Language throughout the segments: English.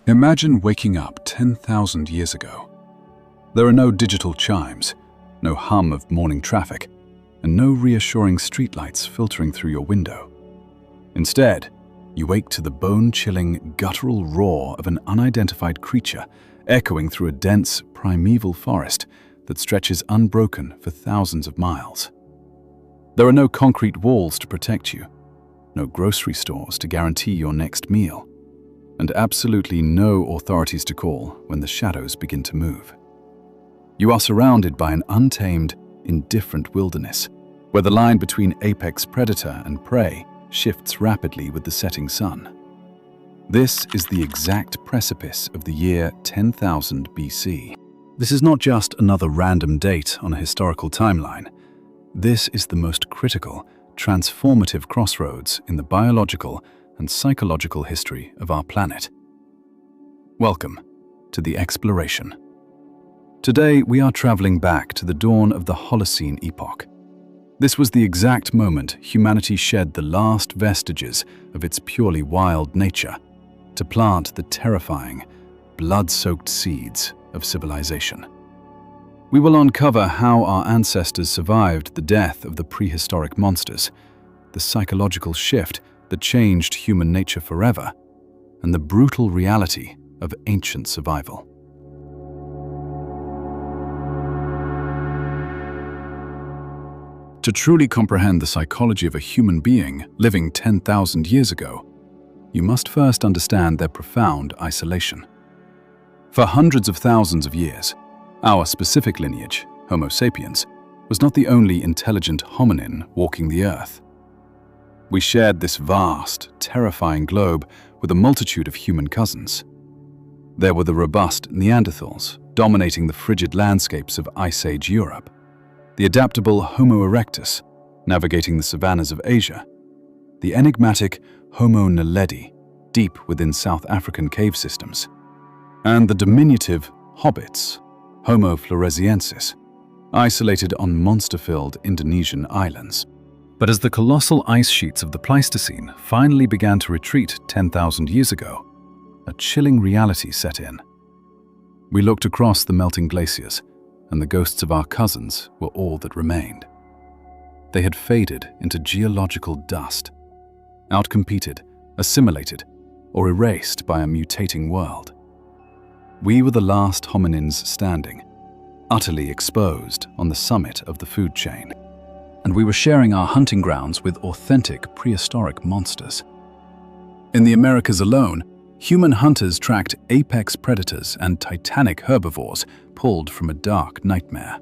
Imagine waking up 10,000 years ago. There are no digital chimes, no hum of morning traffic, and no reassuring streetlights filtering through your window. Instead, you wake to the bone-chilling, guttural roar of an unidentified creature echoing through a dense, primeval forest that stretches unbroken for thousands of miles. There are no concrete walls to protect you, no grocery stores to guarantee your next meal, and absolutely no authorities to call when the shadows begin to move. You are surrounded by an untamed, indifferent wilderness, where the line between apex predator and prey shifts rapidly with the setting sun. This is the exact precipice of the year 10,000 BC. This is not just another random date on a historical timeline. This is the most critical, transformative crossroads in the biological and psychological history of our planet. Welcome to the exploration. Today we are traveling back to the dawn of the Holocene epoch. This was the exact moment humanity shed the last vestiges of its purely wild nature to plant the terrifying, blood-soaked seeds of civilization. We will uncover how our ancestors survived the death of the prehistoric monsters, the psychological shift that changed human nature forever, and the brutal reality of ancient survival. To truly comprehend the psychology of a human being living 10,000 years ago, you must first understand their profound isolation. For hundreds of thousands of years, our specific lineage, Homo sapiens, was not the only intelligent hominin walking the earth. We shared this vast, terrifying globe with a multitude of human cousins. There were the robust Neanderthals, dominating the frigid landscapes of Ice Age Europe, the adaptable Homo erectus, navigating the savannas of Asia, the enigmatic Homo naledi, deep within South African cave systems, and the diminutive hobbits, Homo floresiensis, isolated on monster-filled Indonesian islands. But as the colossal ice sheets of the Pleistocene finally began to retreat 10,000 years ago, a chilling reality set in. We looked across the melting glaciers, and the ghosts of our cousins were all that remained. They had faded into geological dust, outcompeted, assimilated, or erased by a mutating world. We were the last hominins standing, utterly exposed on the summit of the food chain. And we were sharing our hunting grounds with authentic prehistoric monsters. In the Americas alone, human hunters tracked apex predators and titanic herbivores pulled from a dark nightmare.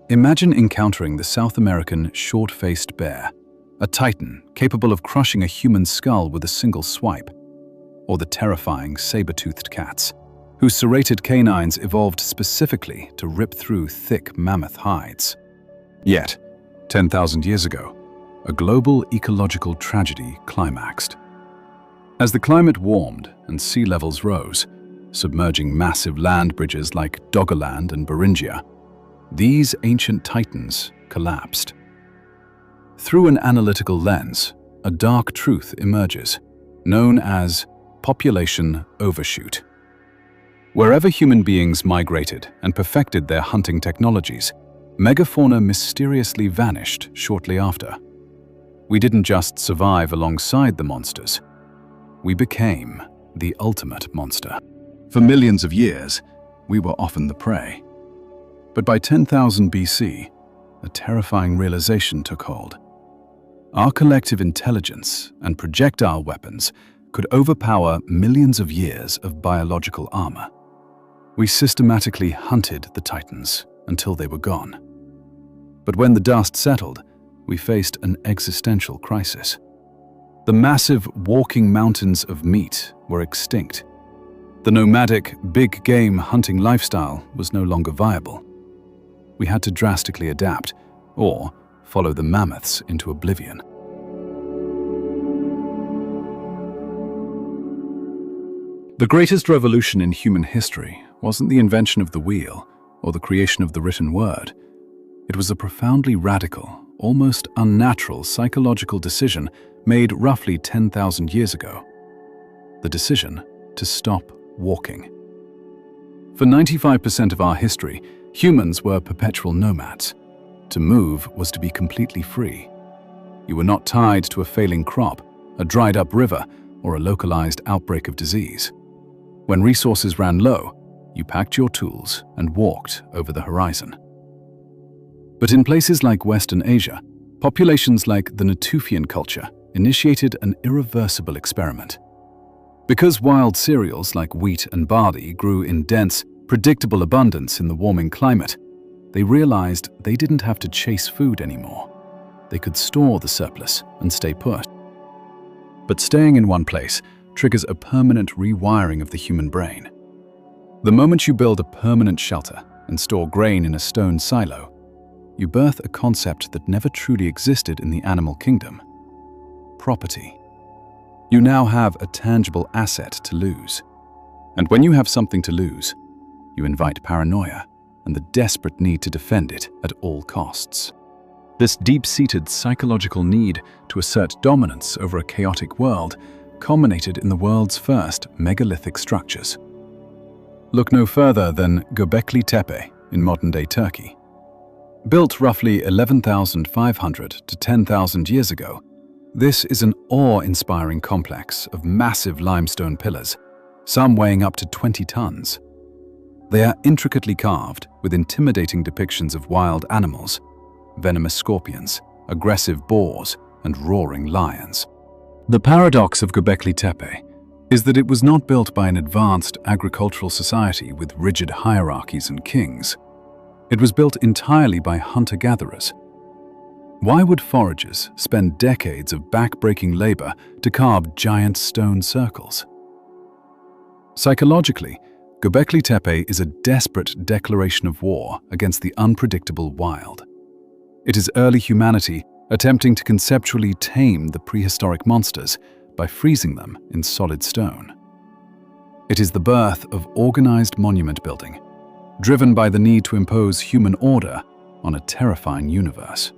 Imagine encountering the South American short-faced bear, a titan capable of crushing a human skull with a single swipe, or the terrifying saber-toothed cats, whose serrated canines evolved specifically to rip through thick mammoth hides. Yet, 10,000 years ago, a global ecological tragedy climaxed. As the climate warmed and sea levels rose, submerging massive land bridges like Doggerland and Beringia, these ancient titans collapsed. Through an analytical lens, a dark truth emerges, known as population overshoot. Wherever human beings migrated and perfected their hunting technologies, megafauna mysteriously vanished shortly after. We didn't just survive alongside the monsters. We became the ultimate monster. For millions of years, we were often the prey. But by 10,000 BC, a terrifying realization took hold. Our collective intelligence and projectile weapons could overpower millions of years of biological armor. We systematically hunted the titans until they were gone. But when the dust settled, we faced an existential crisis. The massive walking mountains of meat were extinct. The nomadic, big-game hunting lifestyle was no longer viable. We had to drastically adapt, or follow the mammoths into oblivion. The greatest revolution in human history wasn't the invention of the wheel or the creation of the written word. It was a profoundly radical, almost unnatural psychological decision made roughly 10,000 years ago. The decision to stop walking. For 95% of our history, humans were perpetual nomads. To move was to be completely free. You were not tied to a failing crop, a dried-up river, or a localized outbreak of disease. When resources ran low, you packed your tools and walked over the horizon. But in places like Western Asia, populations like the Natufian culture initiated an irreversible experiment. Because wild cereals like wheat and barley grew in dense, predictable abundance in the warming climate, they realized they didn't have to chase food anymore. They could store the surplus and stay put. But staying in one place triggers a permanent rewiring of the human brain. The moment you build a permanent shelter and store grain in a stone silo, you birth a concept that never truly existed in the animal kingdom: property. You now have a tangible asset to lose. And when you have something to lose, you invite paranoia and the desperate need to defend it at all costs. This deep-seated psychological need to assert dominance over a chaotic world culminated in the world's first megalithic structures. Look no further than Göbekli Tepe in modern-day Turkey. Built roughly 11,500 to 10,000 years ago, this is an awe-inspiring complex of massive limestone pillars, some weighing up to 20 tons. They are intricately carved with intimidating depictions of wild animals, venomous scorpions, aggressive boars, and roaring lions. The paradox of Göbekli Tepe is that it was not built by an advanced agricultural society with rigid hierarchies and kings. It was built entirely by hunter-gatherers. Why would foragers spend decades of back-breaking labor to carve giant stone circles? Psychologically, Göbekli Tepe is a desperate declaration of war against the unpredictable wild. It is early humanity attempting to conceptually tame the prehistoric monsters by freezing them in solid stone. It is the birth of organized monument building, driven by the need to impose human order on a terrifying universe.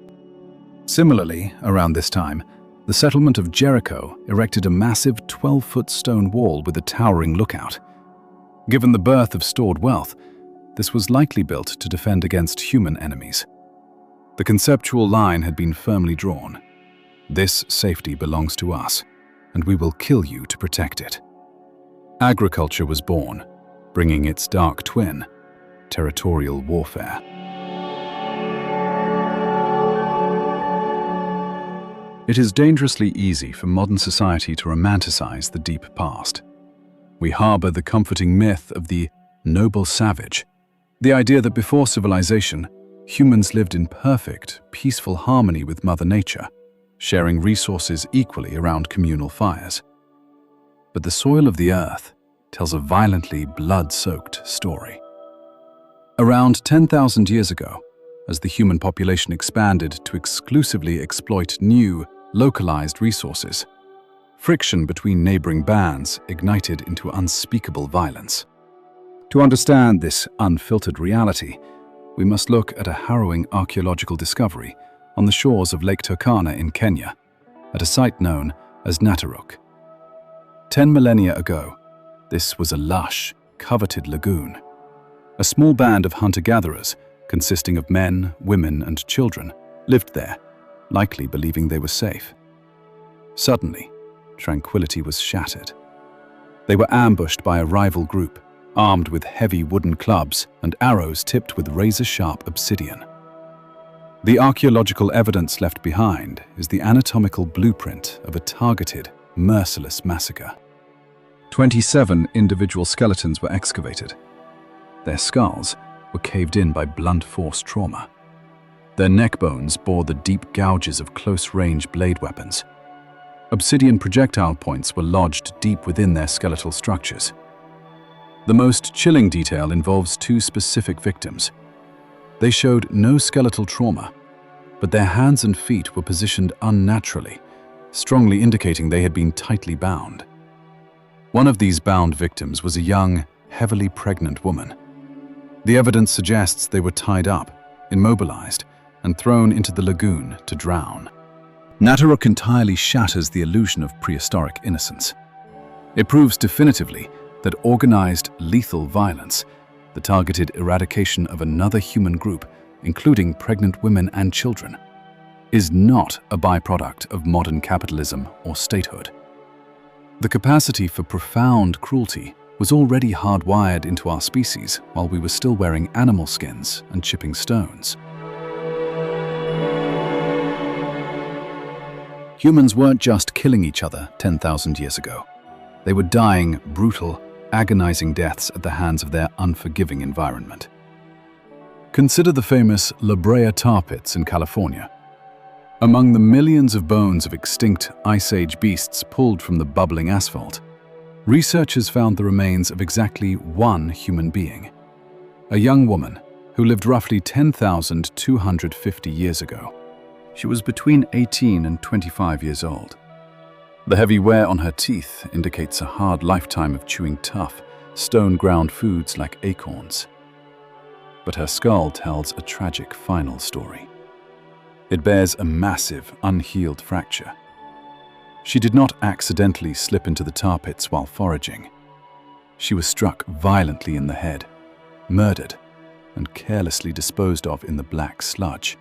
Similarly, around this time, the settlement of Jericho erected a massive 12-foot stone wall with a towering lookout. Given the birth of stored wealth, this was likely built to defend against human enemies. The conceptual line had been firmly drawn. This safety belongs to us, and we will kill you to protect it. Agriculture was born, bringing its dark twin, territorial warfare. It is dangerously easy for modern society to romanticize the deep past. We harbor the comforting myth of the noble savage, the idea that before civilization, humans lived in perfect, peaceful harmony with Mother Nature, sharing resources equally around communal fires. But the soil of the earth tells a violently blood-soaked story. Around 10,000 years ago, as the human population expanded to exclusively exploit new, localized resources, friction between neighboring bands ignited into unspeakable violence. To understand this unfiltered reality, we must look at a harrowing archaeological discovery on the shores of Lake Turkana in Kenya, at a site known as Nataruk. 10 millennia ago, this was a lush, coveted lagoon. A small band of hunter-gatherers, consisting of men, women, and children, lived there, likely believing they were safe. Suddenly, tranquility was shattered. They were ambushed by a rival group, armed with heavy wooden clubs and arrows tipped with razor-sharp obsidian. The archaeological evidence left behind is the anatomical blueprint of a targeted, merciless massacre. 27 individual skeletons were excavated. Their skulls were caved in by blunt force trauma. Their neck bones bore the deep gouges of close-range blade weapons. Obsidian projectile points were lodged deep within their skeletal structures. The most chilling detail involves two specific victims. They showed no skeletal trauma, but their hands and feet were positioned unnaturally, strongly indicating they had been tightly bound. One of these bound victims was a young, heavily pregnant woman. The evidence suggests they were tied up, immobilized, and thrown into the lagoon to drown. Nataruk entirely shatters the illusion of prehistoric innocence. It proves definitively that organized lethal violence, the targeted eradication of another human group, including pregnant women and children, is not a byproduct of modern capitalism or statehood. The capacity for profound cruelty was already hardwired into our species while we were still wearing animal skins and chipping stones. Humans weren't just killing each other 10,000 years ago. They were dying brutal, agonizing deaths at the hands of their unforgiving environment. Consider the famous La Brea tar pits in California. Among the millions of bones of extinct Ice Age beasts pulled from the bubbling asphalt, researchers found the remains of exactly one human being, a young woman who lived roughly 10,250 years ago. She was between 18 and 25 years old. The heavy wear on her teeth indicates a hard lifetime of chewing tough, stone-ground foods like acorns. But her skull tells a tragic final story. It bears a massive, unhealed fracture. She did not accidentally slip into the tar pits while foraging. She was struck violently in the head, murdered, and carelessly disposed of in the black sludge,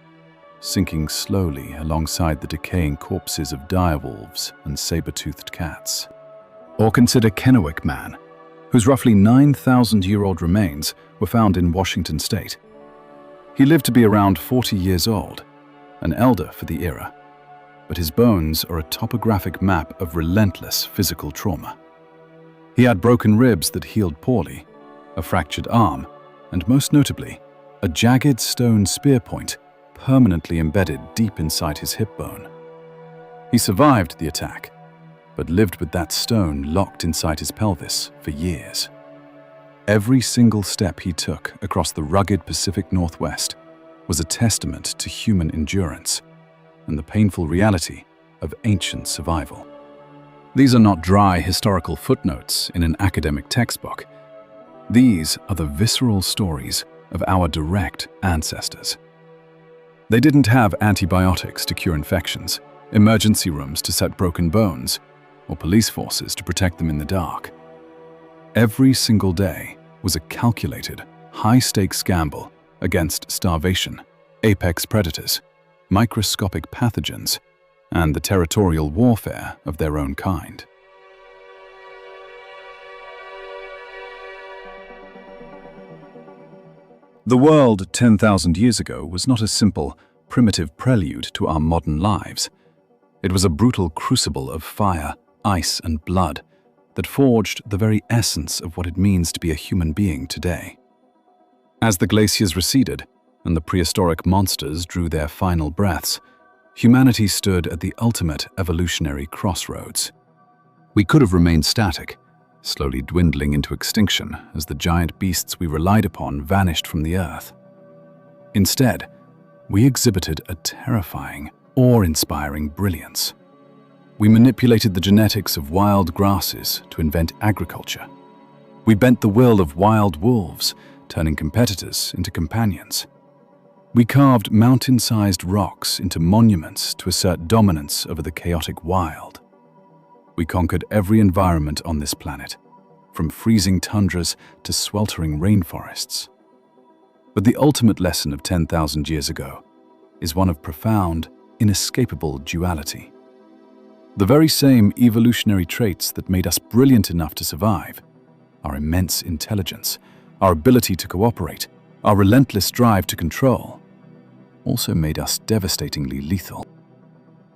sinking slowly alongside the decaying corpses of direwolves and saber-toothed cats. Or consider Kennewick Man, whose roughly 9,000-year-old remains were found in Washington state. He lived to be around 40 years old, an elder for the era, but his bones are a topographic map of relentless physical trauma. He had broken ribs that healed poorly, a fractured arm, and most notably, a jagged stone spear point permanently embedded deep inside his hip bone. He survived the attack, but lived with that stone locked inside his pelvis for years. Every single step he took across the rugged Pacific Northwest was a testament to human endurance and the painful reality of ancient survival. These are not dry historical footnotes in an academic textbook. These are the visceral stories of our direct ancestors. They didn't have antibiotics to cure infections, emergency rooms to set broken bones, or police forces to protect them in the dark. Every single day was a calculated, high-stakes gamble against starvation, apex predators, microscopic pathogens, and the territorial warfare of their own kind. The world 10,000 years ago was not a simple, primitive prelude to our modern lives. It was a brutal crucible of fire, ice, and blood that forged the very essence of what it means to be a human being today. As the glaciers receded and the prehistoric monsters drew their final breaths, humanity stood at the ultimate evolutionary crossroads. We could have remained static, slowly dwindling into extinction as the giant beasts we relied upon vanished from the earth. Instead, we exhibited a terrifying, awe-inspiring brilliance. We manipulated the genetics of wild grasses to invent agriculture. We bent the will of wild wolves, turning competitors into companions. We carved mountain-sized rocks into monuments to assert dominance over the chaotic wild. We conquered every environment on this planet, from freezing tundras to sweltering rainforests. But the ultimate lesson of 10,000 years ago is one of profound, inescapable duality. The very same evolutionary traits that made us brilliant enough to survive, our immense intelligence, our ability to cooperate, our relentless drive to control, also made us devastatingly lethal.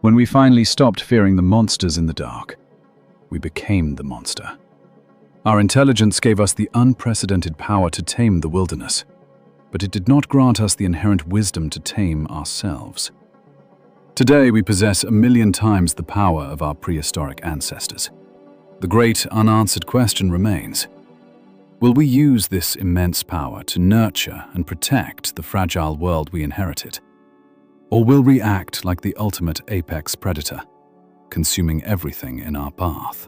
When we finally stopped fearing the monsters in the dark, we became the monster. Our intelligence gave us the unprecedented power to tame the wilderness, but it did not grant us the inherent wisdom to tame ourselves. Today, we possess 1,000,000 times the power of our prehistoric ancestors. The great unanswered question remains: will we use this immense power to nurture and protect the fragile world we inherited? Or will we act like the ultimate apex predator, consuming everything in our path?